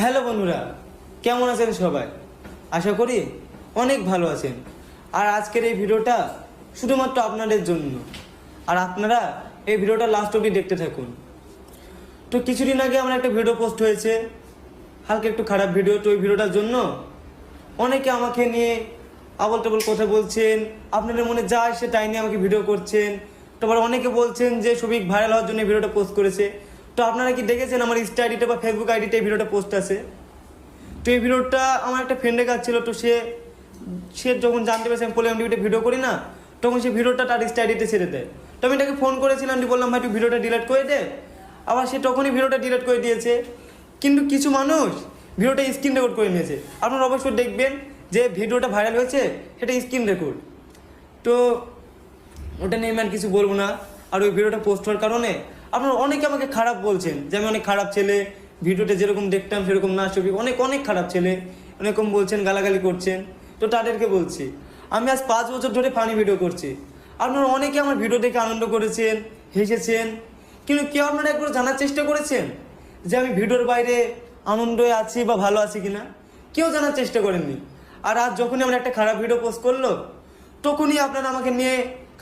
Hello বন্ধুরা, কেমন আছেন সবাই? আশা করি অনেক ভালো আছেন। আর আজকের এই ভিডিওটা শুধুমাত্র আপনাদের জন্য, আর আপনারা এই ভিডিওটা লাস্ট অবধি দেখতে থাকুন। তো কিছুদিন আগে আমার একটা ভিডিও পোস্ট হয়েছে, হালকা একটু খারাপ ভিডিও। তো ওই ভিডিওটার জন্য অনেকে আমাকে নিয়ে আবল তাবল কথা বলছেন, আপনাদের মনে যা আসে তাই নিয়ে আমাকে ভিডিও করছেন। তো আবার অনেকে বলছেন যে সবিক ভাইরাল হওয়ার জন্য এই ভিডিওটা পোস্ট করেছে। তো আপনারা কি দেখেছেন আমার ইনস্টা আইডিতে বা ফেসবুক আইডিতে এই ভিডিওটা পোস্ট আছে? তো এই ভিডিওটা আমার একটা ফ্রেন্ডের কাছে ছিল। তো সে যখন জানতে পেরেছে আমি পোলিয়াম টিভিতে ভিডিও করি না, তখন সে ভিডিওটা তার ইনস্টা আইডিতে ছেড়ে দেয়। তো আমি তাকে ফোন করেছিলাম, বললাম ভাই তুই ভিডিওটা ডিলিট করে দে। আবার সে তখনই ভিডিওটা ডিলিট করে দিয়েছে। কিন্তু কিছু মানুষ ভিডিওটা স্ক্রিন রেকর্ড করে নিয়েছে। আপনারা অবশ্যই দেখবেন যে ভিডিওটা ভাইরাল হয়েছে সেটা স্ক্রিন রেকর্ড। তো ওটা নিয়ে আমি আর কিছু বলবো না। আর ওই ভিডিওটা পোস্ট হওয়ার কারণে আপনারা অনেকে আমাকে খারাপ বলছেন যে আমি অনেক খারাপ ছেলে, ভিডিওটা যেরকম দেখতাম সেরকম না, ছবি অনেক অনেক খারাপ ছেলে এরকম বলছেন, গালাগালি করছেন। তো তাদেরকে বলছি, আমি আজ 5 বছর ধরে ফানি ভিডিও করছি। আপনারা অনেকে আমার ভিডিও দেখে আনন্দ করেছেন, হেসেছেন, কিন্তু কেউ আপনারা একবার জানার চেষ্টা করেছেন যে আমি ভিডিওর বাইরে আনন্দে আছি বা ভালো আছি কিনা? কেউ জানার চেষ্টা করেননি। আর আজ যখনই আমরা একটা খারাপ ভিডিও পোস্ট করলো, তখনই আপনারা আমাকে নিয়ে